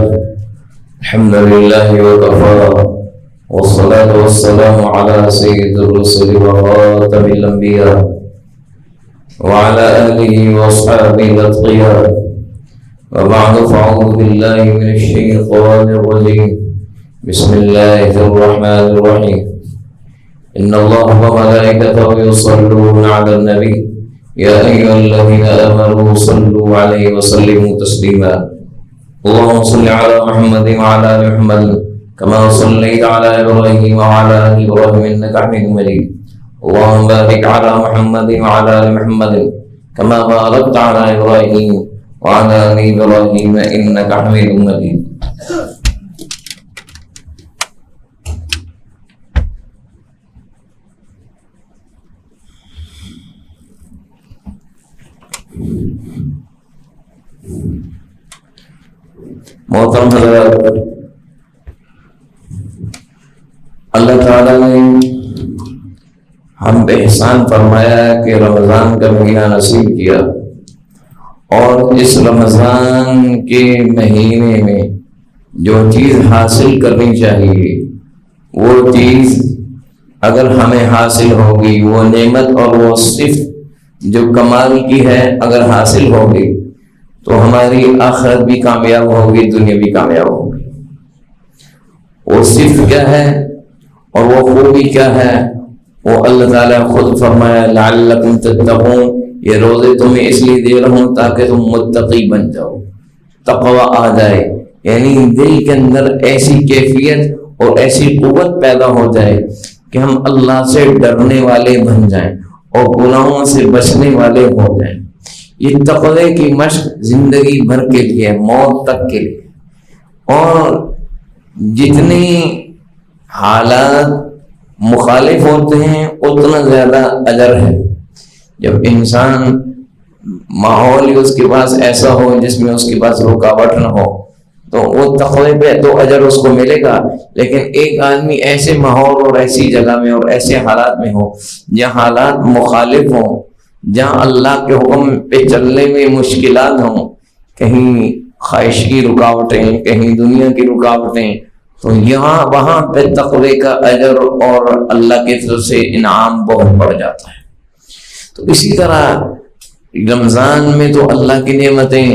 الحمد لله وكفى والصلاة والسلام على سيد الرسل وخاتم الأنبياء وعلى آله وأصحابه الأتقياء وبعد فأعوذ بالله من الشيطان الرجيم بسم الله الرحمن الرحيم إن الله وملائكته يصلون على النبي يا أيها الذين آمنوا صلوا عليه وسلموا تسليما اللهم صل على محمد وعلى آل محمد كما صليت على إبراهيم وعلى آل إبراهيم إنك حميد مجيد اللهم بارك على محمد وعلى آل محمد كما باركت على إبراهيم وعلى آل إبراهيم إنك حميد مجيد. محترم حضرات، اللہ تعالیٰ نے ہم پہ احسان فرمایا کہ رمضان کا مہینہ نصیب کیا، اور اس رمضان کے مہینے میں جو چیز حاصل کرنی چاہیے وہ چیز اگر ہمیں حاصل ہوگی، وہ نعمت اور وہ صفت جو کمال کی ہے اگر حاصل ہوگی تو ہماری آخرت بھی کامیاب ہوگی، دنیا بھی کامیاب ہوگی۔ وہ صفت کیا ہے اور وہ خوبی کیا ہے؟ وہ اللہ تعالیٰ خود فرمایا لعلکم تتقون، یہ روزے تمہیں اس لیے دے رہا ہوں تاکہ تم متقی بن جاؤ، تقوی آ جائے، یعنی دل کے اندر ایسی کیفیت اور ایسی قوت پیدا ہو جائے کہ ہم اللہ سے ڈرنے والے بن جائیں اور گناہوں سے بچنے والے ہو جائیں۔ یہ تقوی کی مشق زندگی بھر کے لیے، موت تک کے لیے، اور جتنی حالات مخالف ہوتے ہیں اتنا زیادہ اجر ہے۔ جب انسان ماحول ہی اس کے پاس ایسا ہو جس میں اس کے پاس رکاوٹ نہ ہو تو وہ تقوی پہ تو اجر اس کو ملے گا، لیکن ایک آدمی ایسے ماحول اور ایسی جگہ میں اور ایسے حالات میں ہو جہاں حالات مخالف ہوں، جہاں اللہ کے حکم پہ چلنے میں مشکلات ہوں، کہیں خواہش کی رکاوٹیں، کہیں دنیا کی رکاوٹیں، تو یہاں وہاں پہ تقوی کا اجر اور اللہ کی طرف سے انعام بہت بڑھ جاتا ہے۔ تو اسی طرح رمضان میں تو اللہ کی نعمتیں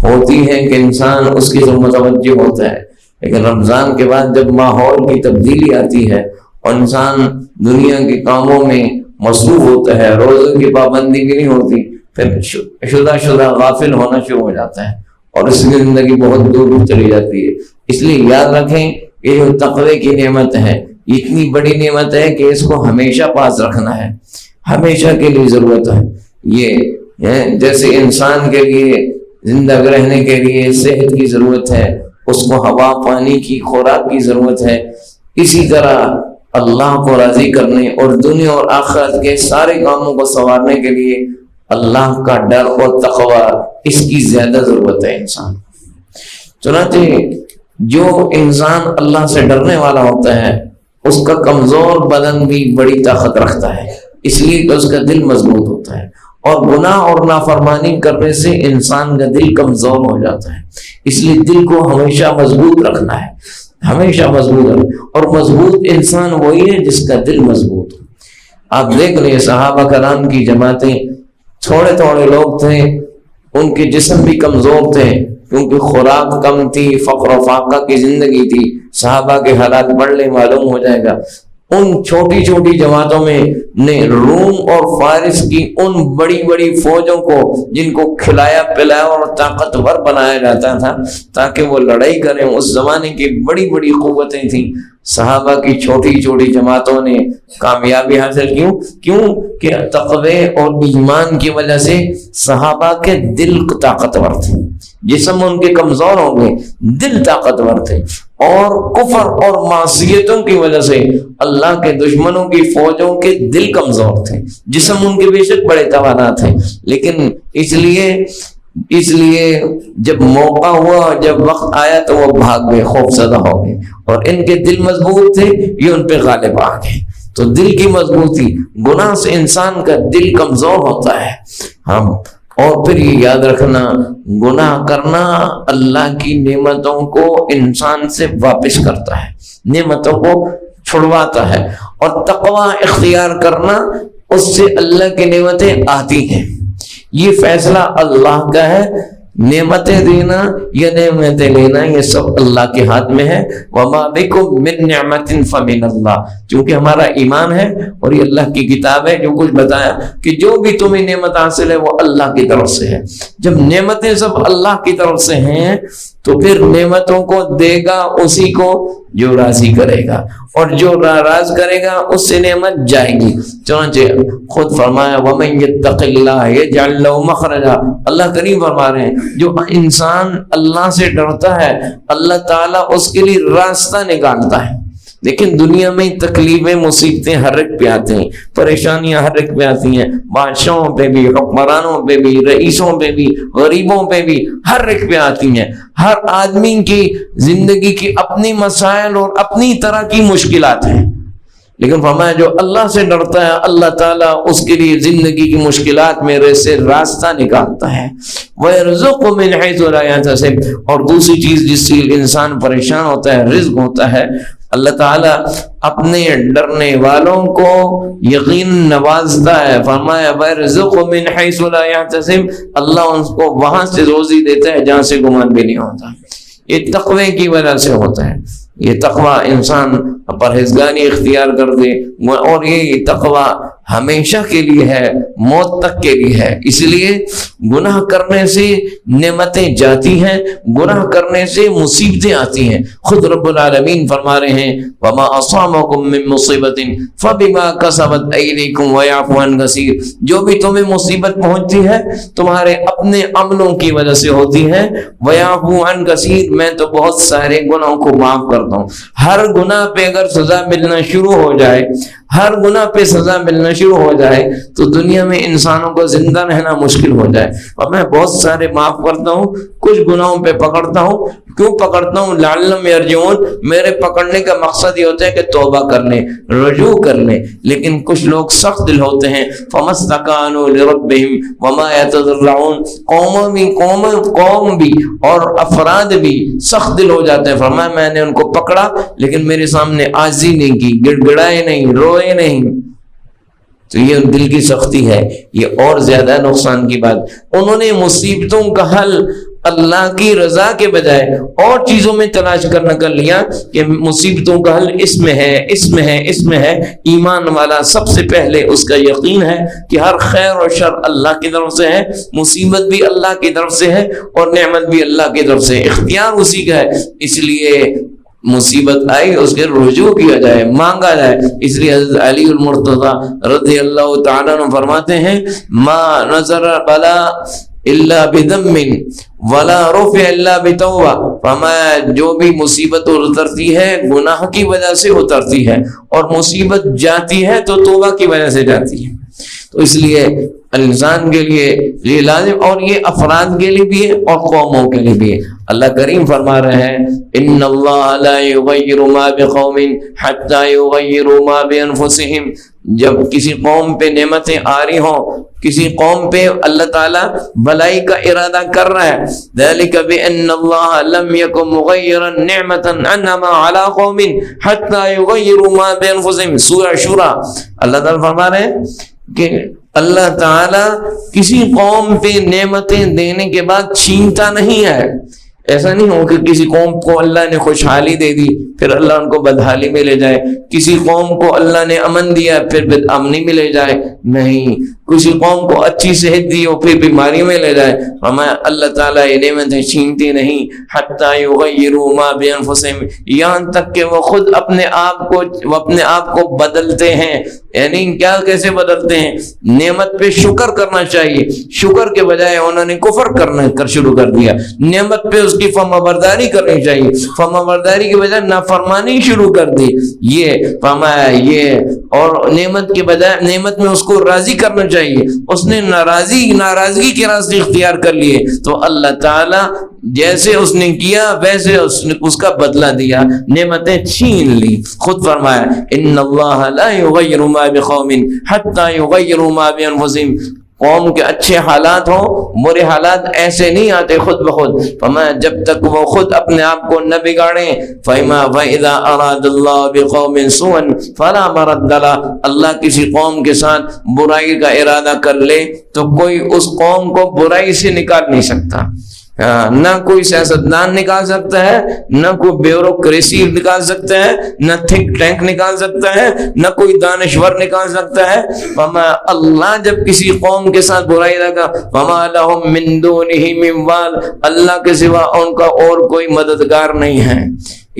ہوتی ہیں کہ انسان اس کی طرف متوجہ ہوتا ہے، لیکن رمضان کے بعد جب ماحول کی تبدیلی آتی ہے اور انسان دنیا کے کاموں میں مصروف ہوتا ہے، روزوں کی پابندی بھی نہیں ہوتی، پھر شدہ غافل ہونا شروع ہو جاتا ہے اور اس کی زندگی بہت دور چلی جاتی ہے۔ اس لیے یاد رکھیں کہ جو تقوی کی نعمت ہے اتنی بڑی نعمت ہے کہ اس کو ہمیشہ پاس رکھنا ہے، ہمیشہ کے لیے ضرورت ہے۔ یہ جیسے انسان کے لیے زندہ رہنے کے لیے صحت کی ضرورت ہے، اس کو ہوا پانی کی خوراک کی ضرورت ہے، اسی طرح اللہ کو راضی کرنے اور دنیا اور آخرت کے سارے کاموں کو سنوارنے کے لیے اللہ کا ڈر اور تقوی اس کی زیادہ ضرورت ہے انسان۔ چنانچہ جو انسان اللہ سے ڈرنے والا ہوتا ہے اس کا کمزور بدن بھی بڑی طاقت رکھتا ہے، اس لیے کہ اس کا دل مضبوط ہوتا ہے، اور گناہ اور نافرمانی کرنے سے انسان کا دل کمزور ہو جاتا ہے۔ اس لیے دل کو ہمیشہ مضبوط رکھنا ہے، ہمیشہ مضبوط رکھنا، اور مضبوط انسان وہی ہے جس کا دل مضبوط ہو۔ آپ دیکھ لیں صحابہ کرام کی جماعتیں، تھوڑے تھوڑے لوگ تھے، ان کے جسم بھی کمزور تھے کیونکہ خوراک کم تھی، فقر و فاقہ کی زندگی تھی۔ صحابہ کے حالات پڑھ لیں معلوم ہو جائے گا۔ ان چھوٹی چھوٹی جماعتوں میں نے روم اور فارس کی ان بڑی بڑی فوجوں کو، جن کو کھلایا پلایا اور طاقتور بنایا جاتا تھا تاکہ وہ لڑائی کریں، اس زمانے کی بڑی بڑی قوتیں تھیں، صحابہ کی چھوٹی چھوٹی جماعتوں نے کامیابی حاصل کیوں کہ تقوی اور ایمان کی وجہ سے صحابہ کے دل طاقتور تھے، جسم ان کے کمزور ہو گئے، دل طاقتور تھے، اور کفر اور معصیتوں کی وجہ سے اللہ کے دشمنوں کی فوجوں کے دل کمزور تھے، جسم ان کے بے شک بڑے توانا تھے، لیکن اس لیے جب موقع ہوا، جب وقت آیا تو وہ بھاگ گئے، خوف زدہ ہو گئے، اور ان کے دل مضبوط تھے، یہ ان پہ غالب آ گئے۔ تو دل کی مضبوطی، گناہ سے انسان کا دل کمزور ہوتا ہے، اور پھر یہ یاد رکھنا، گناہ کرنا اللہ کی نعمتوں کو انسان سے واپس کرتا ہے، نعمتوں کو چھڑواتا ہے، اور تقوی اختیار کرنا اس سے اللہ کی نعمتیں آتی ہیں۔ یہ فیصلہ اللہ کا ہے، نعمتیں دینا یا نعمتیں لینا یہ سب اللہ کے ہاتھ میں ہے۔ وما بکم من نعمت فمن اللہ، چونکہ ہمارا ایمان ہے اور یہ اللہ کی کتاب ہے، جو کچھ بتایا کہ جو بھی تمہیں نعمت حاصل ہے وہ اللہ کی طرف سے ہے۔ جب نعمتیں سب اللہ کی طرف سے ہیں تو پھر نعمتوں کو دے گا اسی کو جو راضی کرے گا، اور جو ناراض کرے گا اس سے نعمت جائے گی۔ چنانچہ خود فرمایا وَمَن يَتَّقِ اللَّهَ يَجْعَلْ لَهُ مَخْرَجًا، اللہ کریم فرما رہے ہیں جو انسان اللہ سے ڈرتا ہے اللہ تعالیٰ اس کے لیے راستہ نکالتا ہے۔ لیکن دنیا میں تکلیفیں مصیبتیں ہر ایک پہ آتے ہیں، پریشانیاں ہر ایک پہ آتی ہیں، بادشاہوں پہ بھی، حکمرانوں پہ بھی، رئیسوں پہ بھی، غریبوں پہ بھی، ہر ایک پہ آتی ہیں۔ ہر آدمی کی زندگی کی اپنی مسائل اور اپنی طرح کی مشکلات ہیں، لیکن فرمایا جو اللہ سے ڈرتا ہے اللہ تعالیٰ اس کے لیے زندگی کی مشکلات میں سے راستہ نکالتا ہے۔ وَيَرْزُقُ مِنْ حَيْثُ لَا يَحْتَسِبُ، اور دوسری چیز جس سے انسان پریشان ہوتا ہے رزق ہوتا ہے، اللہ تعالیٰ اپنے ڈرنے والوں کو یقین نوازتا ہے۔ فرمایا وَيَرْزُقُ مِنْ حَيْثُ لَا يَحْتَسِبُ، اللہ ان کو وہاں سے روزی دیتا ہے جہاں سے گمان بھی نہیں ہوتا۔ یہ تقوی کی وجہ سے ہوتا ہے، یہ تقوی انسان پرہیزگاری اختیار کر دے، اور یہ تقوی ہمیشہ کے لیے ہے، موت تک کے لیے ہے۔ اس لیے گناہ کرنے سے نعمتیں جاتی ہیں، گناہ کرنے سے مصیبتیں آتی ہیں۔ خود رب العالمین فرما رہے ہیں وَمَا أَصَابَكُم مِّن مُّصِيبَةٍ فَبِمَا كَسَبَتْ أَيْدِيكُمْ وَيَعْفُو عَن كَثِيرٍ، جو بھی تمہیں مصیبت پہنچتی ہے تمہارے اپنے عملوں کی وجہ سے ہوتی ہے۔ وَيَعْفُو عَن كَثِيرٍ، میں تو بہت سارے گناہوں کو معاف کرتا ہوں۔ ہر گناہ پہ اگر سزا ملنا شروع ہو جائے، ہر گناہ پہ سزا ملنا شروع ہو جائے تو دنیا میں انسانوں کو زندہ رہنا مشکل ہو جائے۔ اور میں بہت سارے معاف کرتا ہوں، کچھ گناہوں پہ پکڑتا ہوں۔ کیوں پکڑتا ہوں؟ لعلہم یرجعون، میرے پکڑنے کا مقصد یہ ہوتا ہے کہ توبہ کر لیں، رجوع کر لیں۔ لیکن کچھ لوگ سخت دل ہوتے ہیں، فَمَسْتَكَانُوا لِرَبِّهِمْ وَمَا يَتَضَرَّعُونَ، قوم بھی اور افراد بھی سخت دل ہو جاتے ہیں۔ فرمایا میں نے ان کو پکڑا لیکن میرے سامنے عاجزی نہیں کی، گڑ گڑائے نہیں، روئے نہیں۔ تو یہ دل کی سختی ہے، یہ اور زیادہ نقصان کی بات۔ انہوں نے مصیبتوں کا حل اللہ کی رضا کے بجائے اور چیزوں میں تلاش کرنا کر لیا کہ مصیبتوں کا حل اس میں ہے، اس میں ہے، اس میں ہے۔ ایمان والا سب سے پہلے اس کا یقین ہے کہ ہر خیر اور شر اللہ کی طرف سے ہے، مصیبت بھی اللہ کی طرف سے ہے اور نعمت بھی اللہ کی طرف سے ہے، اختیار اسی کا ہے۔ اس لیے مصیبت آئی اس کے رجوع کیا جائے، مانگا جائے۔ اس لیے حضرت علی المرتضی رضی اللہ تعالیٰ عنہ فرماتے ہیں ما نظر بلا الا بذم ولا رفع الا بتوبہ، فرمایا جو بھی مصیبت اترتی ہے گناہ کی وجہ سے اترتی ہے، اور مصیبت جاتی ہے تو توبہ کی وجہ سے جاتی ہے۔ تو اس لیے انسان کے لیے یہ لازم، اور یہ افراد کے لیے بھی ہے اور قوموں کے لیے بھی ہے۔ اللہ کریم فرما رہے ہیں ان اللہ لا یغیر ما بقوم حتی یغیروا ما بانفسہم، جب کسی قوم پہ نعمتیں آ رہی ہوں، کسی قوم پہ اللہ تعالیٰ بلائی کا ارادہ کر رہا ہے، ذلک بان اللہ لم یکن مغیرا نعمتا انعم علی قوم حتی یغیروا ما بانفسہم، سورہ شورى۔ اللہ تعالیٰ فرما رہے ہیں کہ اللہ تعالیٰ کسی قوم پہ نعمتیں دینے کے بعد چھینتا نہیں ہے۔ ایسا نہیں ہو کہ کسی قوم کو اللہ نے خوشحالی دے دی پھر اللہ ان کو بدحالی میں لے جائے، کسی قوم کو اللہ نے امن دیا پھر بدامنی میں لے جائے، نہیں، کسی قوم کو اچھی صحت دی ہو پھر بیماری میں لے جائے۔ ہمیں اللہ تعالیٰ یہ نعمتیں چھینتے نہیں، حتی یغیروا ما بانفسہم، یہاں تک کہ وہ خود اپنے آپ کو بدلتے ہیں۔ یعنی کیا، کیسے بدلتے ہیں؟ نعمت پہ شکر کرنا چاہیے، شکر کے بجائے انہوں نے کفر کرنا شروع کر دیا۔ نعمت پہ اس کی فرمانبرداری کرنی چاہیے، فرمانبرداری کے بجائے نافرمانی شروع کر دی۔ یہ فرمایا یہ، اور نعمت کے بجائے نعمت میں اس کو راضی کرنا چاہیے، اس نے ناراضگی کے راستے اختیار کر لیے تو اللہ تعالیٰ جیسے اس نے کیا ویسے اس کا بدلہ دیا، نعمتیں چھین لی۔ خود فرمایا ان اللہ لا یغیر ما بقوم حتی یغیروا ما بانفسہم، قوم کے اچھے حالات ہوں، برے حالات ایسے نہیں آتے خود بخود، فرمایا جب تک وہ خود اپنے آپ کو نہ بگاڑیں، فَإِذَا أَرَادَ اللَّهُ بِقَوْمٍ سُوءًا فَلَا مَرَدَّ لَهُ، اللہ کسی قوم کے ساتھ برائی کا ارادہ کر لے تو کوئی اس قوم کو برائی سے نکال نہیں سکتا، نہ کوئی سیاستدان نکال سکتا ہے، نہ کوئی بیوروکریسی نکال سکتا ہے، نہ تھنک ٹینک نکال سکتا ہے، نہ کوئی دانشور نکال سکتا ہے۔ وما اللہ جب کسی قوم کے ساتھ برائی لگا، وما لهم من دونه من وال، اللہ کے سوا ان کا اور کوئی مددگار نہیں ہے۔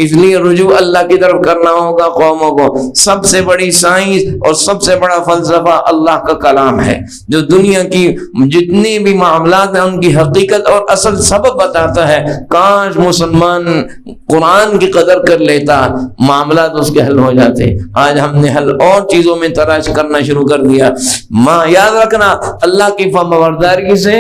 اس لیے رجوع اللہ کی طرف کرنا ہوگا قوموں کو۔ سب سے بڑی سائنس اور سب سے بڑا فلسفہ اللہ کا کلام ہے، جو دنیا کی جتنے بھی معاملات ہیں ان کی حقیقت اور اصل سبب بتاتا ہے۔ کاش مسلمان قرآن کی قدر کر لیتا، معاملات اس کے حل ہو جاتے۔ آج ہم نے حل اور چیزوں میں تلاش کرنا شروع کر دیا۔ یاد رکھنا، اللہ کی فرمانبرداری سے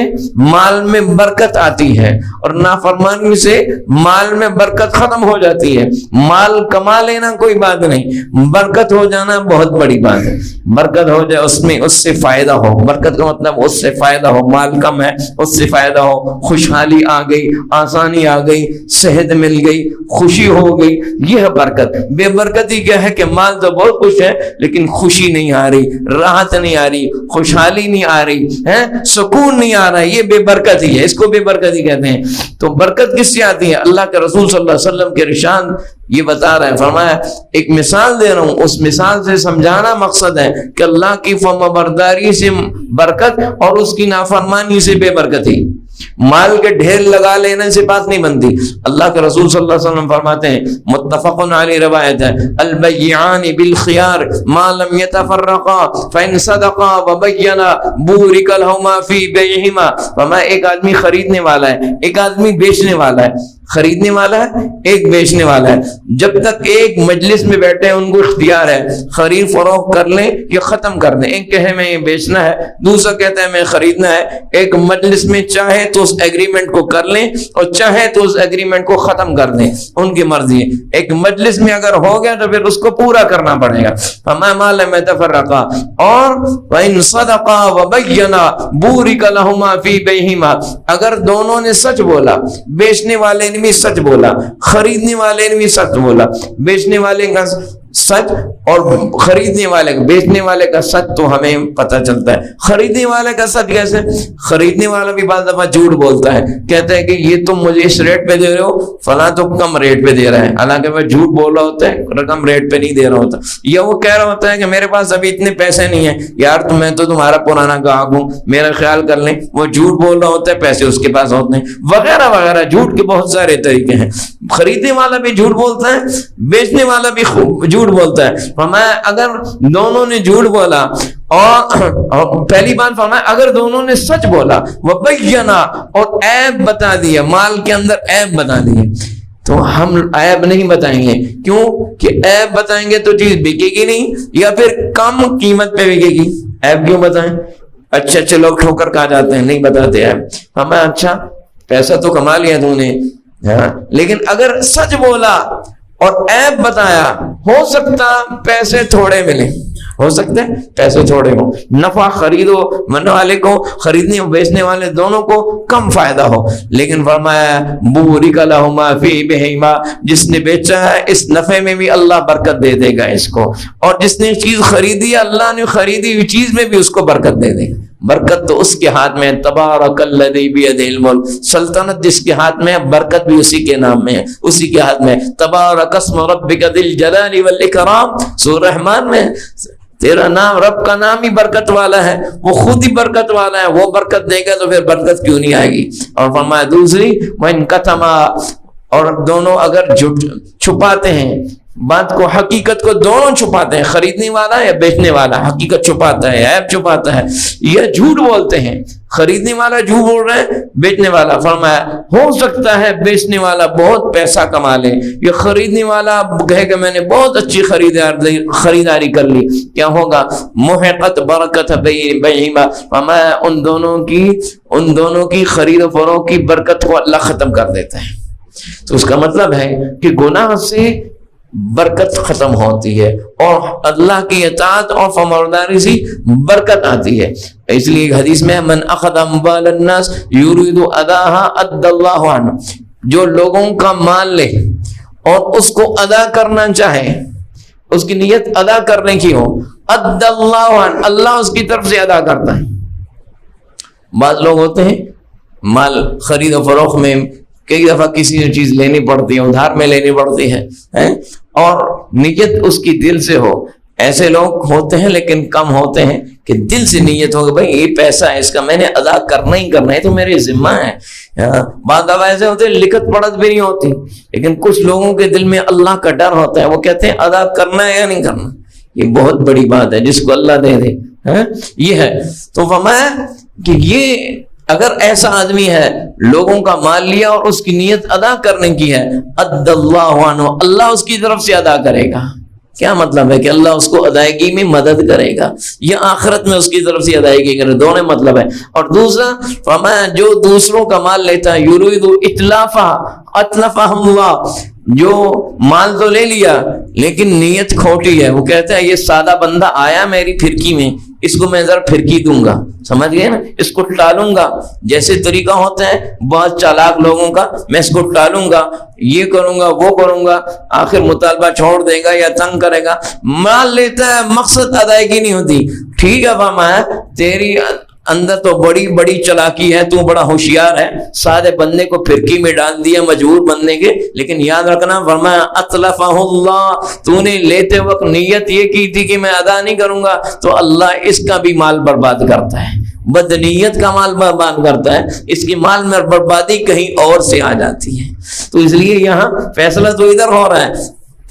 مال میں برکت آتی ہے اور نافرمانی سے مال میں برکت ختم ہو جاتی ہے۔ مال کما لینا کوئی بات نہیں، برکت ہو جانا بہت بڑی بات ہے۔ برکت ہو جائے اس میں، اس سے فائدہ ہو، برکت کا مطلب اس سے فائدہ ہو، مال کم ہے اس سے فائدہ ہو، خوشحالی آ گئی، آسانی آ گئی، صحت مل گئی، خوشی ہو گئی، یہ ہے برکت۔ بے برکتی کیا ہے کہ مال تو بہت کچھ ہے لیکن خوشی نہیں آ رہی، راحت نہیں آ رہی، خوشحالی نہیں آ رہی ہے، سکون نہیں آ رہا ہے، یہ بے برکتی ہے، اس کو بے برکتی کہتے ہیں۔ تو برکت کس سے آتی ہے؟ اللہ کے رسول صلی اللہ علیہ وسلم کے ارشاد یہ بتا رہے ہیں، فرمایا ایک مثال دے رہا ہوں، اس مثال سے سمجھانا مقصد ہے کہ اللہ کی فرمانبرداری سے برکت اور اس کی نافرمانی سے بے برکتی۔ مال کے ڈھیر لگا لینے سے بات نہیں بنتی۔ اللہ کے رسول صلی اللہ علیہ وسلم فرماتے ہیں، متفق علیہ روایت ہے، البیعان بالخیار ما لم يتفرقا فإن صدقا وبینا بورک لهما فی بیعہما۔ فرمایا ایک آدمی خریدنے والا ہے، ایک آدمی بیچنے والا ہے، خریدنے والا ہے، ایک بیچنے والا ہے، جب تک ایک مجلس میں بیٹھے ہیں ان کو اختیار ہے خرید فروخت کر لیں یا ختم کر دیں۔ ایک کہے میں یہ بیچنا ہے، دوسرا کہتا ہے میں خریدنا ہے۔ ایک مجلس میں چاہے تو اس ایگریمنٹ کو کر لیں اور چاہے تو اس ایگریمنٹ کو ختم کر دیں، ان کی مرضی ہے۔ ایک مجلس میں اگر ہو گیا تو پھر اس کو پورا کرنا پڑے گا۔ فما ما لم يتفرقا، اور وَإِن صَدَقَا وَبَيَّنَا بُورِكَ لَهُمَا فِي بَيْعِهِمَا، اگر دونوں نے سچ بولا، بیچنے والے نے بھی سچ بولا، خریدنے والے نے بھی سچ بولا، بیچنے والے کا سچ اور خریدنے والے کا، بیچنے والے کا سچ تو ہمیں پتہ چلتا ہے، خریدنے والے کا سچ کیسے؟ خریدنے والا بھی بعض دفعہ جھوٹ بولتا ہے، کہتا ہے کہ یہ تم مجھے اس ریٹ پہ دے رہے ہو، فلاں تو کم ریٹ پہ دے رہا ہے، حالانکہ وہ جھوٹ بول رہا ہوتا ہے، رقم ریٹ پہ نہیں دے رہا ہوتا، یا وہ کہہ رہا ہوتا ہے کہ میرے پاس ابھی اتنے پیسے نہیں ہیں، یار میں تو تمہارا پرانا گاہک ہوں، میرا خیال کر لیں، وہ جھوٹ بول رہا ہوتا ہے، پیسے اس کے پاس ہوتے ہیں، وغیرہ وغیرہ۔ جھوٹ کے بہت سارے طریقے ہیں، خریدنے والا بھی جھوٹ بولتا ہے، بیچنے والا بھی جھوٹ بولتا ہے۔ فرمایا اگر دونوں نے جھوٹ بولا، اور پہلی بات فرمایا اگر دونوں نے سچ بولا، وبینا، اور عیب بتا دیا، مال کے اندر عیب بتا دیے، تو ہم عیب نہیں بتائیں گے، کیوں کہ عیب بتائیں گے تو چیز بکے گی نہیں، یا پھر کم قیمت پہ بکے گی۔ عیب کیوں بتائیں؟ اچھے لوگ ٹھوکر کھا جاتے ہیں، نہیں بتاتے عیب۔ ہمیں اچھا پیسہ تو کما لیا تو نے، لیکن اگر سچ بولا اور عیب بتایا، ہو سکتا پیسے تھوڑے ملیں، ہو سکتے پیسے تھوڑے ہوں، نفع خریدو من والے کو، خریدنے اور بیچنے والے دونوں کو کم فائدہ ہو، لیکن فرمایا بورک لہما فی بہیما، جس نے بیچا ہے اس نفع میں بھی اللہ برکت دے دے گا اس کو، اور جس نے چیز خریدی اللہ نے خریدی ہوئی چیز میں بھی اس کو برکت دے دے گا۔ برکت تو اس کے ہاتھ میں، تبارک الذی بیدہ الملک، سلطنت جس کے ہاتھ میں ہے، برکت بھی اسی کے نام میں ہے، اسی کے ہاتھ میں۔ تبارک اسم ربک ذی الجلال والاکرام، سورہ رحمان میں تیرا نام، رب کا نام ہی برکت والا ہے، وہ خود ہی برکت والا ہے، وہ برکت دے گا تو پھر برکت کیوں نہیں آئے گی۔ اور فرمایا دوسری وَإِن كَتَمَا، اور دونوں اگر چھپاتے ہیں بات کو، حقیقت کو دونوں چھپاتے ہیں، خریدنے والا یا بیچنے والا حقیقت چھپاتا ہے، عیب چھپاتا ہے، یا جھوٹ بولتے ہیں، خریدنے والا جھوٹ بول رہا ہے، بیچنے والا، فرمایا ہو سکتا ہے بیچنے والا بہت پیسہ کما لے، یا خریدنے والا کہے کہ میں نے بہت اچھی خریداری کر لی، کیا ہوگا؟ محقت برکت بیعہما، فرمایا ان دونوں کی خرید و فروخت کی برکت کو اللہ ختم کر دیتا ہے۔ تو اس کا مطلب ہے کہ گناہ سے برکت ختم ہوتی ہے اور اللہ کی اطاعت اور فرمانبرداری سے برکت آتی ہے۔ اس لیے ایک حدیث میں من اخذ اموال الناس یرید اداها ادى الله عنه، جو لوگوں کا مال لے اور اس کو ادا کرنا چاہے، اس کی نیت ادا کرنے کی ہو، ادى الله عنه، اللہ اس کی طرف سے ادا کرتا ہے۔ بعض لوگ ہوتے ہیں مال خرید و فروخت میں کئی دفعہ کسی چیز لینی پڑتی ہے، ادھار میں لینی پڑتی ہے اور نیت اس کی دل سے ہو، ایسے لوگ ہوتے ہیں لیکن کم ہوتے ہیں کہ دل سے نیت ہو کہ بھائی یہ پیسہ ہے، اس کا میں نے ادا کرنا ہی کرنا ہے، تو میرے ذمہ ہے۔ بعض دفعہ ایسے ہوتے ہیں لکھت پڑھت بھی نہیں ہوتی، لیکن کچھ لوگوں کے دل میں اللہ کا ڈر ہوتا ہے، وہ کہتے ہیں ادا کرنا ہے یا نہیں کرنا۔ یہ بہت بڑی بات ہے، جس کو اللہ دے دے یہ ہے۔ تو فرمایا کہ یہ اگر ایسا آدمی ہے لوگوں کا مال لیا اور اس کی نیت ادا کرنے کی ہے، ادى الله عنه، اللہ اس کی طرف سے ادا کرے گا۔ کیا مطلب ہے کہ اللہ اس کو ادائیگی میں مدد کرے گا یا آخرت میں اس کی طرف سے ادائیگی کرے، دونوں مطلب ہے۔ اور دوسرا فرمایا جو دوسروں کا مال لیتا ہے یرید اتلافا اتلفهم اللہ، جو مال تو لے لیا لیکن نیت کھوٹی ہے، وہ کہتا ہے یہ سادہ بندہ آیا میری پھرکی میں، اس کو میں ذرا پھرکی دوں گا، سمجھ گئے نا، اس کو ٹالوں گا، جیسے طریقہ ہوتا ہے بہت چالاک لوگوں کا، میں اس کو ٹالوں گا، یہ کروں گا وہ کروں گا، آخر مطالبہ چھوڑ دے گا یا تنگ کرے گا، مال لیتا ہے مقصد ادائیگی نہیں ہوتی۔ ٹھیک ہے فرمایا تیری اندر تو بڑی بڑی چلاکی ہے، تو بڑا ہوشیار ہے، سادے بندے کو پھرکی میں ڈال دیا مجبور بننے کے، لیکن یاد رکھنا فرمایا اتلفہ اللہ، تو نے لیتے وقت نیت یہ کی تھی کہ میں ادا نہیں کروں گا، تو اللہ اس کا بھی مال برباد کرتا ہے، بدنیت کا مال برباد کرتا ہے، اس کی مال میں بربادی کہیں اور سے آ جاتی ہے۔ تو اس لیے یہاں فیصلہ تو ادھر ہو رہا ہے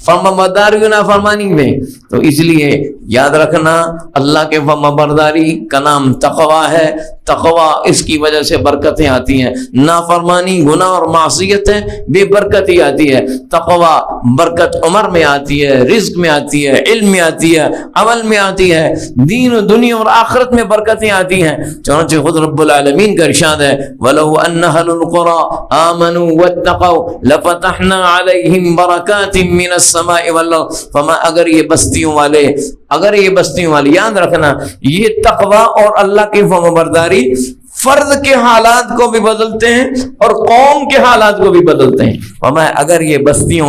فرمانبرداری نافرمانی میں، تو اس لیے یاد رکھنا اللہ کے فرمانبرداری کا نام تقویٰ ہے، تقویٰ اس کی وجہ سے برکتیں آتی ہیں، نافرمانی گناہ اور معصیت ہے بے برکتی آتی ہے، تقویٰ برکت عمر میں آتی ہے، رزق میں آتی ہے، علم میں آتی ہے، عمل میں آتی ہے، دین و دنیا اور آخرت میں برکتیں آتی ہیں۔ چنانچہ خود رب العالمین کا ارشاد ہے وَلَوْ أَنَّ أَهْلَ الْقُرَىٰ آمَنُوا وَاتَّقَوْا لَفَتَحْنَا عَلَيْهِمْ بَرَكَاتٍ مِّنَ السَّمَاءِ وَالْأَرْضِ، فما اگر یہ بستیوں والے یاد رکھنا یہ تقویٰ اور اللہ کی فرمانبرداری فرد کے حالات کو بھی بدلتے ہیں اور قوم کے حالات کو بھی بدلتے ہیں۔ فرمایا اگر یہ بستیوں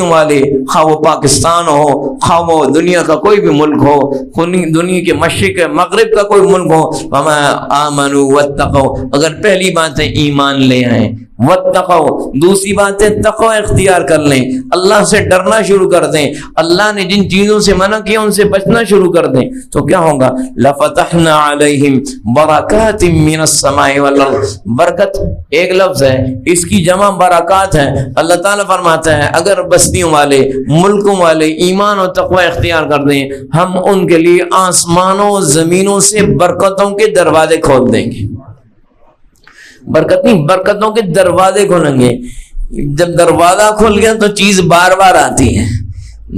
والے خواہ وہ پاکستان ہو، خواہ وہ دنیا کا کوئی بھی ملک ہو، دنیا کے مشرق مغرب کا کوئی ملک ہو، فرمایا آمنوا واتقوا، اگر پہلی بات ہے ایمان لے آئیں، واتقوا دوسری بات ہے تقوی اختیار کر لیں، اللہ سے ڈرنا شروع کر دیں، اللہ نے جن چیزوں سے منع کیا ان سے بچنا شروع کر دیں، تو کیا ہوگا لفتحنا علیہم برکات من السماء والارض۔ برکت ایک لفظ ہے، اس کی جمع برکات ہے۔ اللہ تعالیٰ فرماتا ہے اگر بستیوں والے ملکوں والے ایمان اور تقوی اختیار کر دیں، ہم ان کے لیے آسمانوں زمینوں سے برکتوں کے دروازے کھول دیں گے۔ برکت نہیں، برکتوں کے دروازے کھولیں گے۔ جب دروازہ کھل گیا تو چیز بار بار آتی ہے،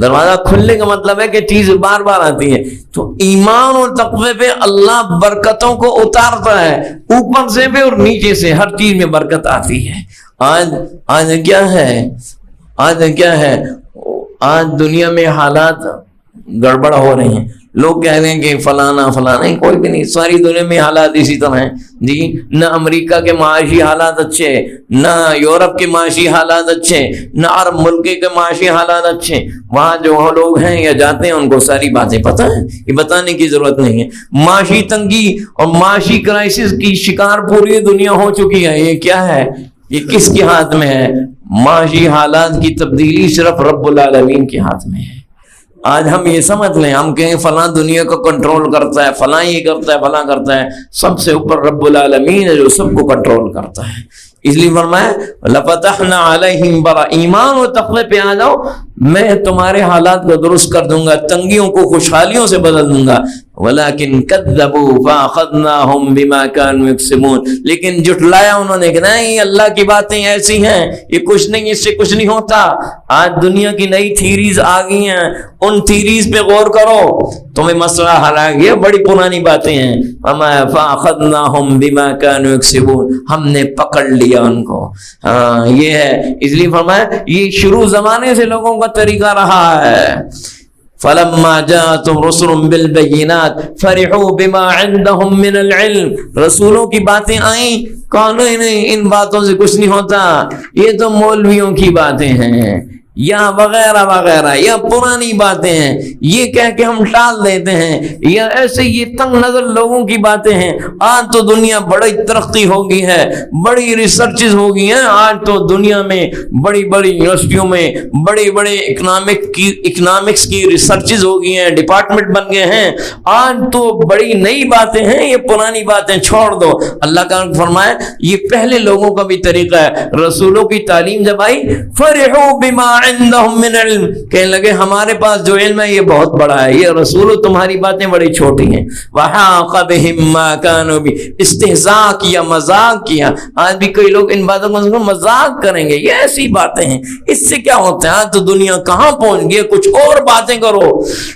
دروازہ کھلنے کا مطلب ہے کہ چیز بار بار آتی ہے۔ تو ایمان اور تقوی پہ اللہ برکتوں کو اتارتا ہے، اوپر سے بھی اور نیچے سے، ہر چیز میں برکت آتی ہے۔ آج کیا ہے آج دنیا میں حالات گڑبڑ ہو رہے ہیں، لوگ کہہ رہے ہیں کہ فلانا کوئی بھی نہیں، ساری دنیا میں حالات اسی طرح ہیں جی، نہ امریکہ کے معاشی حالات اچھے، نہ یورپ کے معاشی حالات اچھے، نہ عرب ملک کے معاشی حالات اچھے۔ وہاں جو لوگ ہیں یا جاتے ہیں ان کو ساری باتیں پتہ ہیں، یہ بتانے کی ضرورت نہیں ہے۔ معاشی تنگی اور معاشی کرائسس کی شکار پوری دنیا ہو چکی ہے۔ یہ کیا ہے؟ یہ کس کے ہاتھ میں ہے؟ معاشی حالات کی تبدیلی صرف رب العالمین کے ہاتھ میں ہے۔ آج ہم یہ سمجھ لیں، ہم کہیں فلاں دنیا کو کنٹرول کرتا ہے، فلاں یہ کرتا ہے، فلاں کرتا ہے، سب سے اوپر رب العالمین ہے جو سب کو کنٹرول کرتا ہے۔ اس لیے فرمایا لفتحنا علیہم ایمان و تقوی پہ آ جاؤ، میں تمہارے حالات کو درست کر دوں گا، تنگیوں کو خوشحالیوں سے بدل دوں گا۔ ولیکن کذبوا فاخذناہم بما کانوا یکسبون، لیکن جھٹلایا انہوں نے کہ نہیں اللہ کی باتیں ایسی ہیں، یہ کچھ نہیں، اس سے کچھ نہیں ہوتا۔ آج دنیا کی نئی تھیریز آ گئی ہیں، ان تھیریز پہ غور کرو، تمہیں مسئلہ حل آ گیا، بڑی پرانی باتیں ہیں۔ فاخذناہم بما کانوا یکسبون، ہم نے پکڑ لیا ان کو۔ یہ ہے، اس لیے فرمایا یہ شروع زمانے سے لوگوں کا طریقہ رہا ہے. فلما جاءتهم رسل بالبينات فرحوا بما عندهم من العلم. رسولوں کی باتیں آئیں، کہا نہیں ان باتوں سے کچھ نہیں ہوتا، یہ تو مولویوں کی باتیں ہیں یا وغیرہ وغیرہ، یا پرانی باتیں ہیں، یہ کہہ کے ہم ٹال دیتے ہیں، یا ایسے یہ تنگ نظر لوگوں کی باتیں ہیں. آج تو دنیا بڑی ترقی ہو گئی ہے، بڑی ریسرچز ہو گئی ہیں. آج تو دنیا میں بڑی بڑی یونیورسٹیوں میں بڑے بڑے اکنامکس کی ریسرچز ہو گئی ہیں، ڈپارٹمنٹ بن گئے ہیں. آج تو بڑی نئی باتیں ہیں، یہ پرانی باتیں چھوڑ دو. اللہ کا فرمایا یہ پہلے لوگوں کا بھی طریقہ ہے. رسولوں کی تعلیم جب آئی، فرحوا بما عندهم من علم، کہنے لگے ہمارے پاس جو علم ہے یہ بہت بڑا ہے، یہ رسولو تمہاری باتیں بڑی چھوٹی ہیں. وحاق بهم ما كانوا به، استہزاء کیا، مذاق کیا. آج بھی کئی لوگ ان باتوں کو مذاق کریں گے، یہ ایسی باتیں ہیں، اس سے کیا ہوتا ہے؟ آج تو دنیا کہاں پہنچ گئی، کچھ اور باتیں کرو.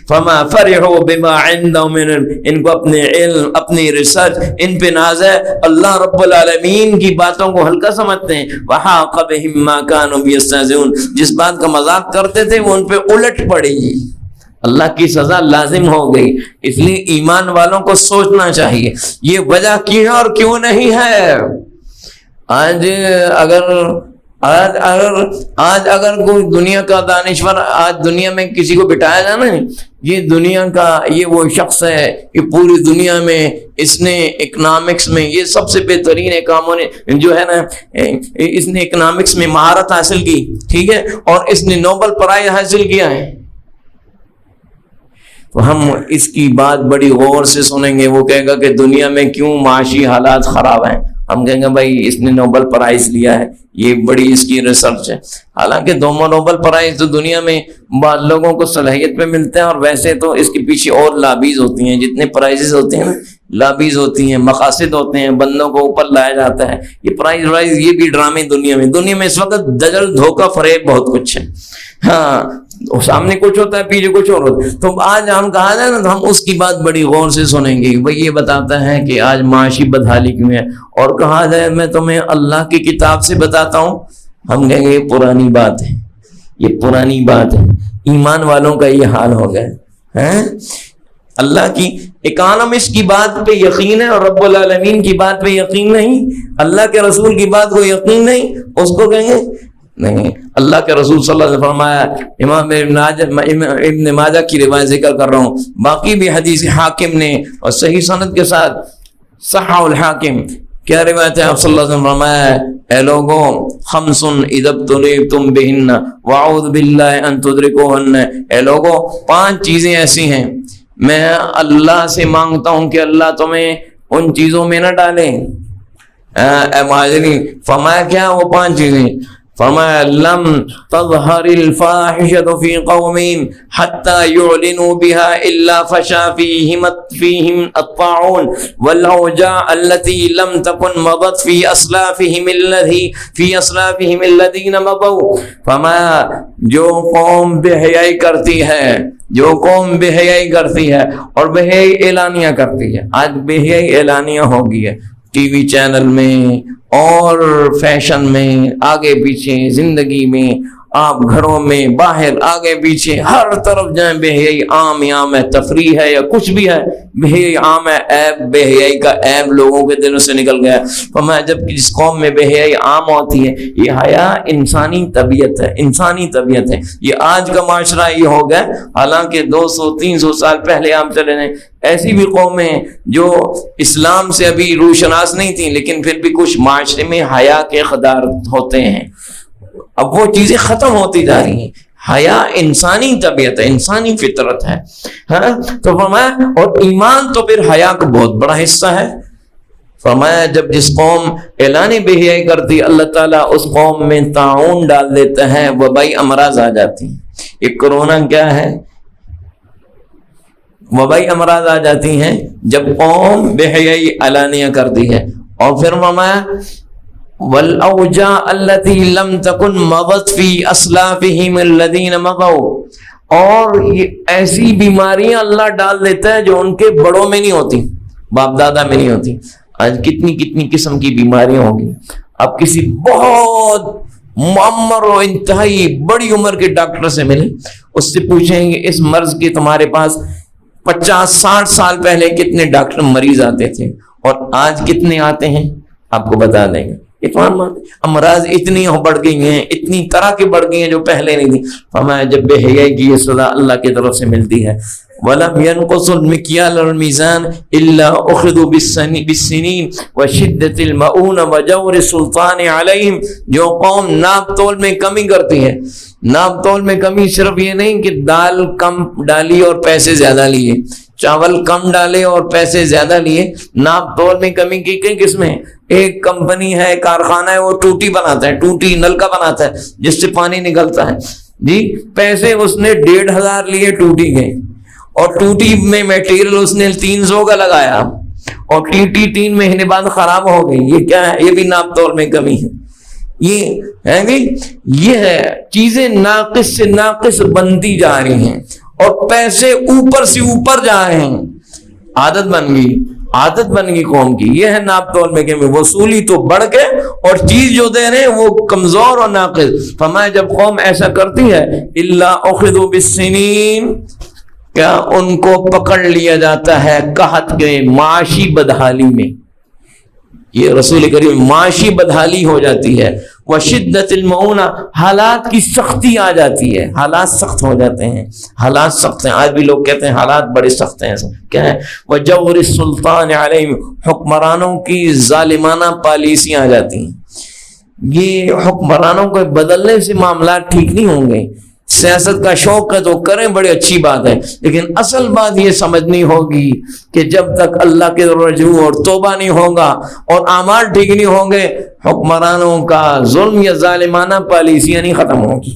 فما فرحوا بما عندهم من علم، ان کو اپنے علم، اپنی ریسرچ ان پہ ناز ہے. اللہ رب العالمین کی باتوں کو ہلکا سمجھتے ہیں. وحاق بهم ما كانوا يستهزئون، جس بات کا مذاق کرتے تھے وہ ان پہ الٹ پڑی، اللہ کی سزا لازم ہو گئی. اس لیے ایمان والوں کو سوچنا چاہیے یہ وجہ کی ہے اور کیوں نہیں ہے. آج اگر کوئی دنیا کا دانشور آج دنیا میں کسی کو بٹھایا جائے نا، یہ دنیا کا یہ وہ شخص ہے کہ پوری دنیا میں اس نے اکنامکس میں یہ سب سے بہترین کاموں نے جو ہے نا، اس نے اکنامکس میں مہارت حاصل کی، ٹھیک ہے، اور اس نے نوبل پرائز حاصل کیا ہے، تو ہم اس کی بات بڑی غور سے سنیں گے. وہ کہے گا کہ دنیا میں کیوں معاشی حالات خراب ہیں، ہم کہیں گے بھائی اس نے نوبل پرائز لیا ہے، یہ بڑی اس کی ریسرچ ہے. حالانکہ دونوں نوبل پرائز تو دنیا میں بعض لوگوں کو صلاحیت پہ ملتے ہیں، اور ویسے تو اس کے پیچھے اور لابیز ہوتی ہیں. جتنے پرائزز ہوتے ہیں نا، لابیز ہوتی ہیں، مقاصد ہوتے ہیں، بندوں کو اوپر لایا جاتا ہے. یہ پرائز یہ بھی ڈرامے دنیا میں اس وقت دجل دھوکہ فریب بہت کچھ ہے. ہاں، سامنے کچھ ہوتا ہے، پیچھے کچھ اور ہوتا ہے. تو آج ہم کہا جائے نا تو ہم اس کی بات بڑی غور سے سنیں گے. بھئی یہ بتاتا ہے کہ آج معاشی بدحالی کیوں ہے، اور کہا جائے میں تمہیں اللہ کی کتاب سے بتاتا ہوں، ہم کہیں گے یہ پرانی بات ہے، یہ پرانی بات ہے. ایمان والوں کا یہ حال ہو گیا ہے. اللہ کی اکانومسٹ کی بات پہ یقین ہے اور رب العالمین کی بات پہ یقین نہیں، اللہ کے رسول کی بات کو یقین نہیں، اس کو کہیں گے نہیں. اللہ کے رسول صلی اللہ علیہ وسلم فرمایا، امام ابن ماجہ کی روایت ذکر کر رہا ہوں، باقی بھی حدیث حاکم نے اور صحیح سند کے ساتھ صحح الحاکم، کیا روایت ہے؟ آپ صلی اللہ علیہ وسلم فرمایا، اے لوگوں، خمس اذا ابتلیتم بہن واعوذ باللہ ان تدرکوہن، اے لوگوں 5 چیزیں ایسی ہیں میں اللہ سے مانگتا ہوں کہ اللہ تمہیں ان چیزوں میں نہ ڈالے. اے مہاجرین، فرمایا کیا وہ 5 چیزیں؟ فرمایا لم تظہر الفاحشۃ فی قوم حتی یعلنوا بها الا فشا فیہم الطاعون والاوجاع التي لم تكن مضت فی اسلافہم الذین مضوا. فرمایا جو قوم بے حیائی کرتی ہے اور بے حیائی اعلانیہ کرتی ہے، آج بے حیائی اعلانیہ ہو گئی ہے، ٹی وی چینل میں اور فیشن میں، آگے پیچھے زندگی میں، آپ گھروں میں، باہر، آگے پیچھے، ہر طرف جائیں بے حیائی عام ہے. تفریح ہے یا کچھ بھی ہے، بے حیائی عام ہے. عیب، بے حیائی کا عیب لوگوں کے دلوں سے نکل گیا. فرمایا جب جس قوم میں بے حیائی عام ہوتی ہے، یہ حیا انسانی طبیعت ہے. یہ آج کا معاشرہ یہ ہو گیا، حالانکہ 200-300 سال پہلے آپ چلے جائیں، ایسی بھی قومیں جو اسلام سے ابھی روشناس نہیں تھیں، لیکن پھر بھی کچھ معاشرے میں حیا کے اقدار ہوتے ہیں. اب وہ چیزیں ختم ہوتی جا رہی ہیں. حیا انسانی طبیعت ہے، انسانی فطرت ہے. تو فرمایا، اور ایمان تو پھر حیا کا بہت بڑا حصہ ہے. فرمایا جب جس قوم اعلان بے حیائی کرتی، اللہ تعالیٰ اس قوم میں طاعون ڈال دیتا ہے، وبائی امراض آ جاتی ہیں. ایک کورونا کیا ہے؟ وبائی امراض آ جاتی ہیں جب قوم بے حیائی اعلانیہ کرتی ہے. اور پھر فرمایا والاوجاع التي لم تكن مضت في اسلافهم الذين مضوا، اور یہ ایسی بیماریاں اللہ ڈال دیتا ہے جو ان کے بڑوں میں نہیں ہوتی، باپ دادا میں نہیں ہوتی. آج کتنی قسم کی بیماریاں ہوں گی. اب کسی بہت معمر و انتہائی بڑی عمر کے ڈاکٹر سے ملیں، اس سے پوچھیں کہ اس مرض کے تمہارے پاس 50-60 سال پہلے کتنے ڈاکٹر مریض آتے تھے اور آج کتنے آتے ہیں، آپ کو بتا دیں گے۔ امراض اتنی بڑھ گئی ہیں، اتنی طرح کی بڑھ گئی ہیں جو پہلے نہیں تھی۔ فرمایا جب بے حیائی کی یہ سزا اللہ کی طرف سے ملتی ہے، وَلَمْ يَنْقُصُ الْمِكْيَالَ وَالْمِيزَانَ إِلَّا أُخِذُوا بِالسِّنِينِ وَشِدَّةِ الْمَؤُونَ وَجَوْرِ السُّلْطَانِ عَلَيْهِمْ۔ جو قوم ناپ تول میں کمی کرتی ہے، ناپ تول میں کمی صرف یہ نہیں کہ دال کم ڈالی اور پیسے زیادہ لیے، چاول کم ڈالے اور پیسے زیادہ لیے، ناپ تول میں کمی کی کئی قسمیں۔ ایک کمپنی ہے، کارخانہ ہے، وہ ٹوٹی بناتا ہے، ٹوٹی نلکا بناتا ہے جس سے پانی نکلتا ہے جی، پیسے اس نے 1,500 لیے ٹوٹی کے، اور ٹوٹی میں میٹیریل اس نے 300 کا لگایا، اور ٹوٹی 3 مہینے بعد خراب ہو گئی۔ یہ کیا ہے؟ یہ بھی ناپ تول میں کمی ہے۔ یہ ہے بھی، یہ ہے چیزیں ناقص سے ناقص بنتی جا رہی ہیں اور پیسے اوپر سے اوپر جا رہے ہیں۔ عادت بن گئی، عادت بن گئی قوم کی، یہ ہے ناپ تول میں کمی، وصولی تو بڑھ کے اور چیز جو دے رہے ہیں وہ کمزور اور ناقص۔ فرمایا جب قوم ایسا کرتی ہے، الا اخذوا بالسنین، کیا ان کو پکڑ لیا جاتا ہے قحط کے معاشی بدحالی میں۔ یہ رسول کریم معاشی بدحالی ہو جاتی ہے، وشدت المعونہ، حالات کی سختی آ جاتی ہے، حالات سخت ہو جاتے ہیں، حالات سخت ہیں۔ آج بھی لوگ کہتے ہیں حالات بڑے سخت ہیں، کیا ہے؟ وجور السلطان علیہم، حکمرانوں کی ظالمانہ پالیسیاں آ جاتی ہیں۔ یہ حکمرانوں کو بدلنے سے معاملات ٹھیک نہیں ہوں گے۔ سیاست کا شوق ہے تو کریں، بڑی اچھی بات ہے، لیکن اصل بات یہ سمجھنی ہوگی کہ جب تک اللہ کے رجوع اور توبہ نہیں ہوگا اور اعمال ٹھیک نہیں ہوں گے، حکمرانوں کا ظلم یا ظالمانہ پالیسیاں نہیں ختم ہوگی،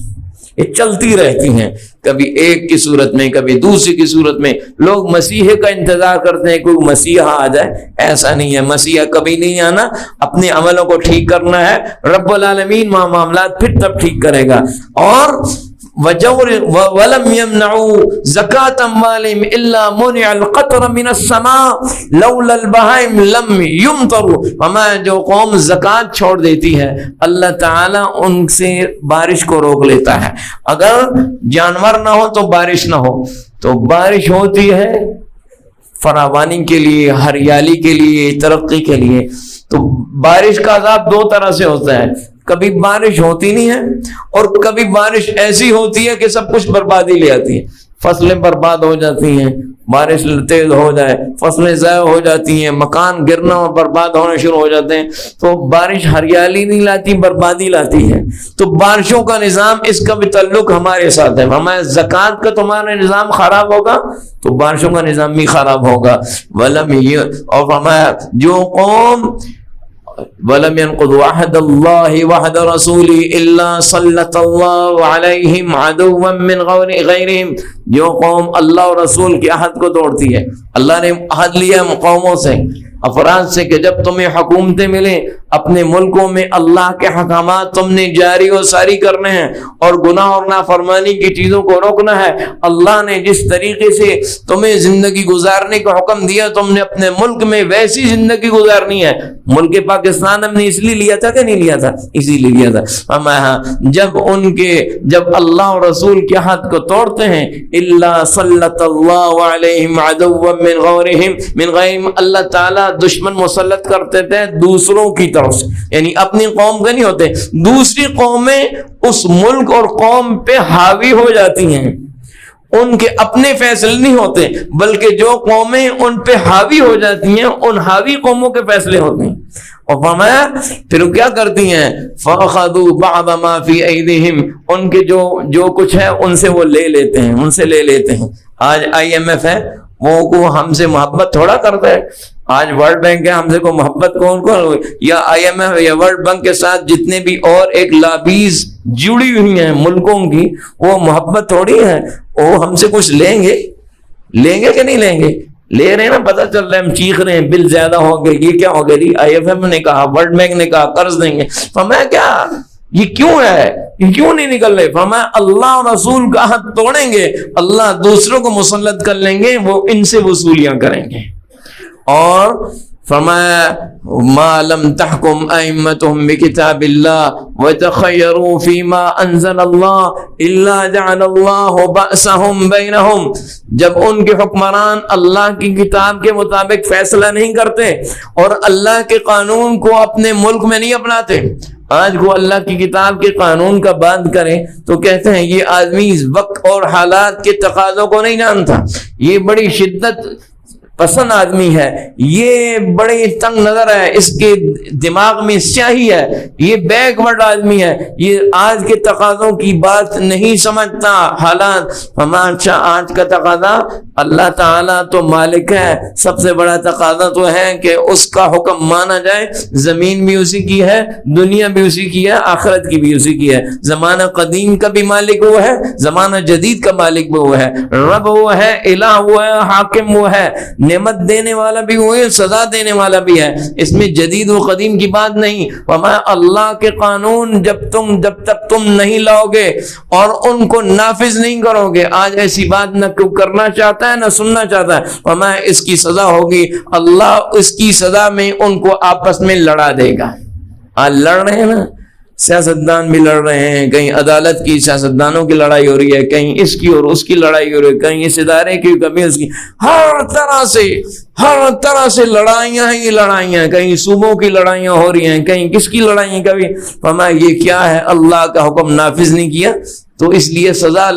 یہ چلتی رہتی ہیں، کبھی ایک کی صورت میں، کبھی دوسری کی صورت میں۔ لوگ مسیح کا انتظار کرتے ہیں کوئی مسیحا آ جائے، ایسا نہیں ہے، مسیحا کبھی نہیں آنا، اپنے عملوں کو ٹھیک کرنا ہے، رب العالمین معاملات پھر تب ٹھیک کرے گا۔ اور وَلَمْ يَمْنَعُوا زَكَاةَ أَمْوَالِهِمْ إِلَّا مُنِعَ الْقَطْرَ مِنَ السَّمَاءِ لَوْلَا الْبَهَائِمُ لَمْ يُمْطَرُوا۔ ہمیں جو قوم زکوٰۃ چھوڑ دیتی ہے، اللہ تعالیٰ ان سے بارش کو روک لیتا ہے۔ اگر جانور نہ ہو تو بارش نہ ہو، تو بارش ہوتی ہے فراوانی کے لیے، ہریالی کے لیے، ترقی کے لیے۔ تو بارش کا عذاب 2 طرح سے ہوتا ہے، کبھی بارش ہوتی نہیں ہے اور کبھی بارش ایسی ہوتی ہے کہ سب کچھ بربادی لے آتی ہے، فصلیں برباد ہو جاتی ہیں، بارش تیز ہو جائے فصلیں ضائع ہو جاتی ہیں، مکان گرنا اور برباد ہونے شروع ہو جاتے ہیں۔ تو بارش ہریالی نہیں لاتی، بربادی لاتی ہے۔ تو بارشوں کا نظام، اس کا بھی تعلق ہمارے ساتھ ہے۔ ہمارے زکوٰۃ کا تمہارا نظام خراب ہوگا تو بارشوں کا نظام بھی خراب ہوگا۔ اور ہمارا جو قوم وَلَمْ يَنْقُضُوا عَهْدَ اللَّهِ وَعْدَ رَسُولِهِ إِلَّا سَلَّطَ اللَّهُ عَلَيْهِمْ عَدُوًّا مِّنْ غَيْرِهِمْ۔ جو قوم اللہ اور رسول کے عہد کو توڑتی ہے، اللہ نے عہد لیا قوموں سے، افراد سے، کہ جب تمہیں حکومتیں ملیں اپنے ملکوں میں اللہ کے حکامات تم نے جاری و ساری کرنے ہیں اور گناہ اور نافرمانی کی چیزوں کو روکنا ہے۔ اللہ نے جس طریقے سے تمہیں زندگی گزارنے کا حکم دیا، تم نے اپنے ملک میں ویسی زندگی گزارنی ہے۔ ملک پاکستان ہم نے اس لیے لیا تھا کہ نہیں لیا تھا؟ اسی لیے لیا تھا۔ جب اللہ اور رسول کے عہد کو توڑتے ہیں، الا سلط اللہ علیہم عدوا من غیرہم، اللہ تعالیٰ دشمن مسلط کرتے تھے دوسروں کی طرف سے، یعنی اپنی قوم کے نہیں ہوتے، دوسری قومیں اس ملک اور قوم پہ حاوی ہو جاتی ہیں، ان کے اپنے فیصلے نہیں ہوتے، بلکہ جو قومیں ان پہ حاوی ہو جاتی ہیں ان حاوی قوموں کے فیصلے ہوتے ہیں۔ اور فرمایا پھر کیا کرتی ہیں، فَأَخَذُوا بَعْضَ مَا فِي أَيْدِيهِمْ، ان کے جو کچھ ہے ان سے وہ لے لیتے ہیں، ان سے لے لیتے ہیں۔ آج IMF ہے، وہ ہم سے محبت تھوڑا کرتا ہے، آج ورلڈ بینک ہے، ہم سے کو محبت کون یا IMF یا ورلڈ بینک کے ساتھ جتنے بھی اور ایک لابیز جڑی ہوئی ہیں ملکوں کی، وہ محبت تھوڑی ہے، وہ ہم سے کچھ لیں گے کہ نہیں لیں گے؟ لے رہے ہیں نا، پتہ چل رہا ہے ہم چیخ رہے ہیں بل زیادہ ہو گئے، یہ کیا ہو گیا جی؟ IMF نے کہا، ورلڈ بینک نے کہا قرض دیں گے۔ فرمایا کیا یہ کیوں ہے، یہ کیوں نہیں نکل رہے؟ فرمایا اللہ اور رسول کا عہد توڑیں گے، اللہ دوسروں کو مسلط کر لیں گے، وہ ان سے وصولیاں کریں گے۔ اور فرمایا ما لم تحکم ائمتهم بکتاب اللہ وتخیروا فیما انزل اللہ الا جعل اللہ بأسهم بینہم، جب ان کے حکمران اللہ کی کتاب کے مطابق فیصلہ نہیں کرتے اور اللہ کے قانون کو اپنے ملک میں نہیں اپناتے، آج کو اللہ کی کتاب کے قانون کا بات کریں تو کہتے ہیں یہ آدمی اس وقت اور حالات کے تقاضوں کو نہیں جانتا، یہ بڑی شدت پسند آدمی ہے، یہ بڑی تنگ نظر ہے، اس کے دماغ میں سیاہی ہے، یہ بیک ورڈ آدمی ہے، یہ آج کے تقاضوں کی بات نہیں سمجھتا حالات۔ ہمارا آج کا تقاضا، اللہ تعالیٰ تو مالک ہے، سب سے بڑا تقاضا تو ہے کہ اس کا حکم مانا جائے، زمین بھی اسی کی ہے، دنیا بھی اسی کی ہے، آخرت کی بھی اسی کی ہے، زمانہ قدیم کا بھی مالک وہ ہے، زمانہ جدید کا مالک بھی وہ ہے، رب وہ ہے، الہ وہ ہے، حاکم وہ ہے، نعمت دینے والا بھی وہ ہے، سزا دینے والا بھی ہے، اس میں جدید و قدیم کی بات نہیں۔ وما اللہ کے قانون جب تک تم نہیں لاؤ گے اور ان کو نافذ نہیں کرو گے، آج ایسی بات نہ کوئی کرنا چاہتا ہے نہ سننا چاہتا ہے، وما اس کی سزا ہوگی، اللہ اس کی سزا میں ان کو آپس میں لڑا دے گا۔ آج لڑ رہے ہیں نا، سیاستدان بھی لڑ رہے ہیں، کہیں عدالت کی سیاستدانوں کی لڑائی ہو رہی ہے، کہیں اس کی اور اس کی لڑائی ہو رہی ہے، کہیں اس ادارے کی کبھی اس کی، ہر طرح سے لڑائیاں ہی لڑائیاں، کہیں صوبوں کی لڑائیاں ہو رہی ہیں، کہیں کس کی لڑائیاں، کبھی فرمایا یہ کیا ہے، اللہ کا حکم نافذ نہیں کیا تو اس لیے سزا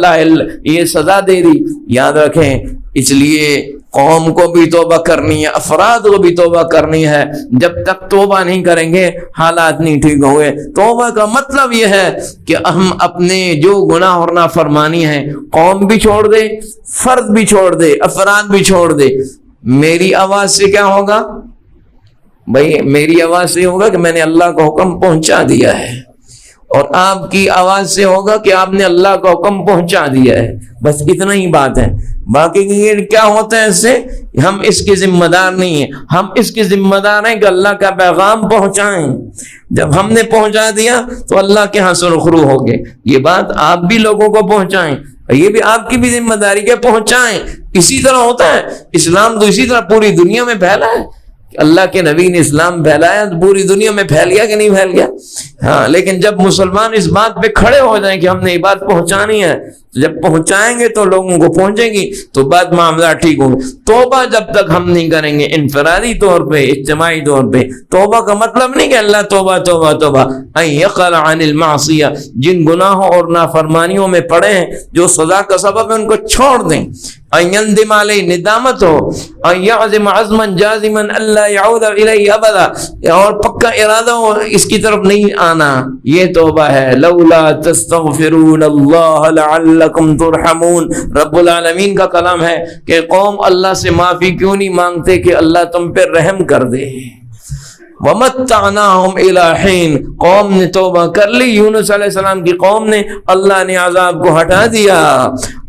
یہ سزا دے دی۔ یاد رکھیں، اس لیے قوم کو بھی توبہ کرنی ہے، افراد کو بھی توبہ کرنی ہے، جب تک توبہ نہیں کریں گے حالات نہیں ٹھیک ہوئے۔ توبہ کا مطلب یہ ہے کہ ہم اپنے جو گناہ اور نافرمانی ہیں، قوم بھی چھوڑ دے، فرد بھی چھوڑ دے، افراد بھی چھوڑ دے۔ میری آواز سے کیا ہوگا بھائی؟ میری آواز سے ہوگا کہ میں نے اللہ کا حکم پہنچا دیا ہے، اور آپ کی آواز سے ہوگا کہ آپ نے اللہ کا حکم پہنچا دیا ہے، بس اتنا ہی بات ہے۔ باقی یہ کیا ہوتا ہے، اس سے ہم اس کے ذمہ دار نہیں ہیں، ہم اس کے ذمہ دار ہیں کہ اللہ کا پیغام پہنچائیں۔ جب ہم نے پہنچا دیا تو اللہ کے ہاں سے رخرو ہو گئے۔ یہ بات آپ بھی لوگوں کو پہنچائیں، یہ بھی آپ کی بھی ذمہ داری کہ پہنچائیں۔ اسی طرح ہوتا ہے، اسلام تو اسی طرح پوری دنیا میں پھیلا ہے، اللہ کے نبی نے اسلام پھیلایا تو پوری دنیا میں پھیل گیا کہ نہیں پھیل گیا؟ ہاں، لیکن جب مسلمان اس بات پہ کھڑے ہو جائیں کہ ہم نے یہ بات پہنچانی ہے، جب پہنچائیں گے تو لوگوں کو پہنچے گی تو بات معاملہ ٹھیک ہوں گے۔ توبہ جب تک ہم نہیں کریں گے انفرادی طور پہ، اجتماعی طور پہ، توبہ کا مطلب نہیں کہ اللہ توبہ توبہ توبہ، ان یقلع عن المعصیہ، جن گناہوں اور نافرمانیوں میں پڑے ہیں جو سزا کا سبب ہے ان کو چھوڑ دیں، ان یندم علیہ، ندامت ہو، ان یعزم عزما جازما الا یعود الیہ ابدا، اور پکا ارادہ ہو اس کی طرف نہیں آنا، یہ توبہ ہے۔ لولا تستغفرون اللہ لعلکم ترحمون، رب العالمین کا کلام ہے کہ قوم اللہ سے معافی کیوں نہیں مانگتے کہ اللہ تم پہ رحم کر دے۔ وَمَتَّعْنَاهُمْ إِلَىٰ حِينٍ، قوم نے توبہ کر لی، یونس علیہ السلام کی قوم نے، اللہ نے عذاب کو ہٹا دیا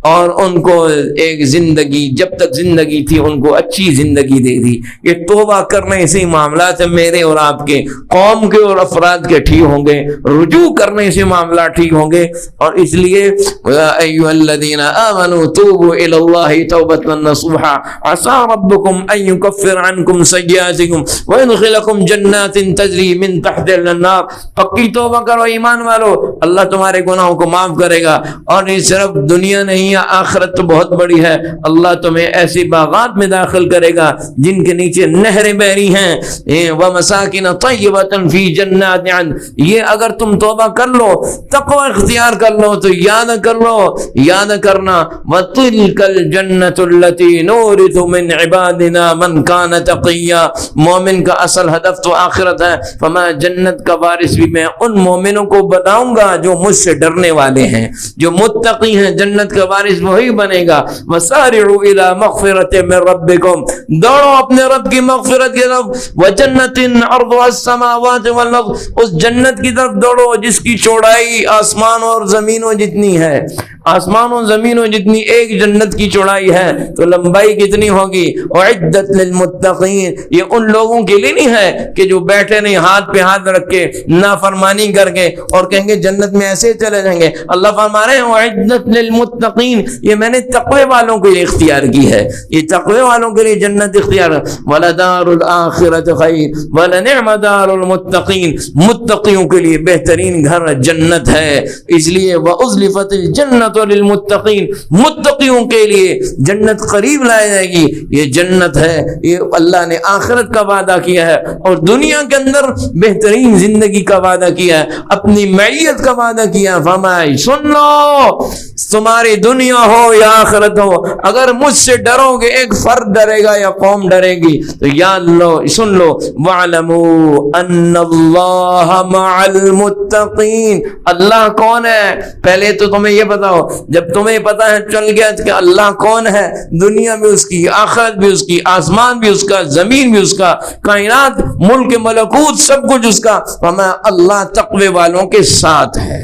اور ان کو ایک زندگی، جب تک زندگی تھی ان کو اچھی زندگی دے دی۔ یہ توبہ کرنے سے معاملات میرے اور آپ کے، قوم کے اور افراد کے ٹھیک ہوں گے، رجوع کرنے سے معاملات ٹھیک ہوں گے۔ اور اس لیے يَا أَيُّهَا الَّذِينَ آمَنُوا تُوبُوا إِلَى اللَّهِ تَوْبَةً نَّصُوحًا عَسَىٰ رَبُّكُمْ أَن يُكَفِّرَ عَنكُمْ سَيِّئَاتِكُمْ وَيُدْخِلَكُمْ جَنَّاتٍ تَجْرِي مِن تَحْتِهَا الْأَنْهَارُ، پکی توبہ کرو ایمان والو، اللہ تمہارے گناہوں کو معاف کرے گا۔ اور یہ صرف دنیا نہیں، آخرت تو بہت بڑی ہے، اللہ تمہیں ایسی باغات میں داخل کرے گا جن کے نیچے نہریں بہ رہی ہیں، وَمَسَاكِنَ طَيِّبَةً فِي جَنَّاتِ عَدْنٍ۔ یہ اگر تم توبہ کر لو، تقوی اختیار کر لو تو یاد کر لو، یاد کرنا، وَتِلْكَ الْجَنَّةُ الَّتِي نُورِثُ مِنْ عِبَادِنَا مَنْ كَانَ تَقِيًّا، مومن کا اصل ہدف تو آخرت ہے، فما جنت کا وارث بھی میں ان مومنوں کو بتاؤں گا جو مجھ سے ڈرنے والے ہیں، جو متقی ہیں، جنت کا وارث وہی بنے گا۔ وَسَارِعُوا إِلَىٰ مَغْفِرَةٍ مِّن رَّبِّكُمْ، دوڑو اپنے رب کی مغفرت کی طرف، وَجَنَّةٍ عَرْضُهَا السَّمَاوَاتُ وَالْأَرْضُ، اس جنت کی طرف دوڑو جس کی چوڑائی آسمان اور زمینوں جتنی ہے، آسمانوں زمینوں جتنی ایک جنت کی چوڑائی ہے تو لمبائی کتنی ہوگی؟ اعدت للمتقین، یہ ان لوگوں کے لیے نہیں ہے کہ جو بیٹھے نہیں ہاتھ پہ ہاتھ رکھ کے نافرمانی کر کے اور کہیں گے جنت میں ایسے چلے جائیں گے۔ اللہ فرما رہے ہیں اعدت للمتقین، یہ میں نے تقوی والوں کے لیے اختیار کی ہے، یہ تقوی والوں کے لیے جنت اختیار ہے۔ وَلَدَارُ الْآخِرَةِ خَيْرٌ وَلَنِعْمَ دَارُ الْمُتَّقِينَ، متقیوں کے لیے بہترین گھر جنت ہے، اس لیے وَأُزْلِفَتِ الْجَنَّةُ لِلْمُتَّقِينَ، متقیوں کے لیے جنت قریب لائی جائے گی۔ یہ جنت ہے، یہ اللہ نے آخرت کا وعدہ کیا ہے اور دنیا کے اندر بہترین زندگی کا وعدہ کیا ہے، اپنی معیت کا وعدہ کیا۔ فرمائے سن لو، تمہاری دنیا ہو یا آخرت ہو، اگر مجھ سے ڈرو گے، ایک فرد ڈرے گا یا قوم ڈرے گی تو یاد لو، سن لو، وَاعْلَمُوا أَنَّ اللَّهَ مَعَ الْمُتَّقِينَ، اللہ کون ہے؟ پہلے تو تمہیں یہ بتاؤ، جب تمہیں پتا ہے چل گیا کہ اللہ کون ہے، دنیا بھی اس کی، آخرت بھی اس کی، آسمان بھی اس کا، زمین بھی اس کا، کائنات، ملک ملکوت سب کچھ اس کا، وما اللہ تقوی والوں کے ساتھ ہے،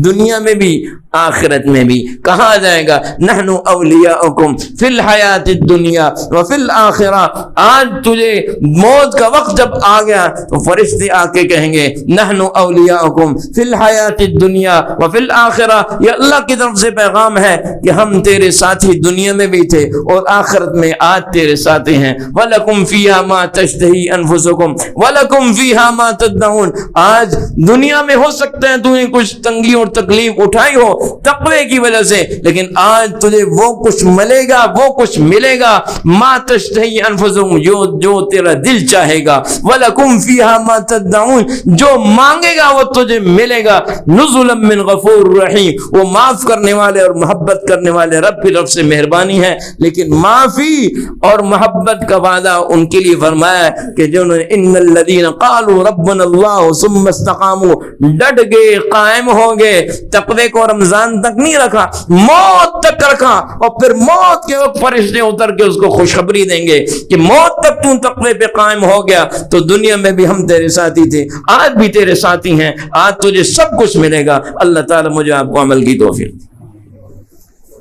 دنیا میں بھی آخرت میں بھی۔ کہا جائے گا نحن اولیاؤکم فی الحیات الدنیا وفی الآخرہ، آج تجھے موت کا وقت جب آ گیا تو فرشتے آ کے کہیں گے نحن اولیاؤکم فی الحیات الدنیا وفی الآخرہ، یہ اللہ کی طرف سے پیغام ہے کہ ہم تیرے ساتھی دنیا میں بھی تھے اور آخرت میں آج تیرے ساتھی ہیں۔ وَلَكُمْ فِيهَا مَا تَشْتَهِي أَنفُسُكُمْ وَلَكُمْ فِيهَا مَا تَدَّعُونَ، آج دنیا میں ہو سکتا ہے تمہیں کچھ تنگی اور تکلیف اٹھائی ہو تقوی کی وجہ سے، لیکن آج تجھے وہ کچھ ملے گا، وہ کچھ ملے گا ما تشتہی انفسکم، جو تیرا دل چاہے گا، وَلَكُمْ فِيهَا مَا تَدَّعُونَ، جو مانگے گا وہ تجھے ملے گا، نُزُلًا مِّن غَفُورٍ رَحِيمٍ، وہ معاف کرنے والے اور محبت کرنے والے رب کی طرف سے مہربانی ہے۔ لیکن معافی اور محبت کا وعدہ ان کے لیے فرمایا کہ جنہوں نے ان الذین قالوا ربنا اللہ ثم استقاموا، ڈٹ گئے، قائم ہو گئے، تقوی کو رمضان تک نہیں رکھا، موت تک رکھا، اور پھر موت کے وقت فرشتے اتر کے اس کو خوشخبری دیں گے کہ موت تک تو تقوی پہ قائم ہو گیا تو دنیا میں بھی ہم تیرے ساتھی تھے، آج بھی تیرے ساتھی ہیں، آج تجھے سب کچھ ملے گا۔ اللہ تعالی مجھے آپ کو عمل کی توفیق۔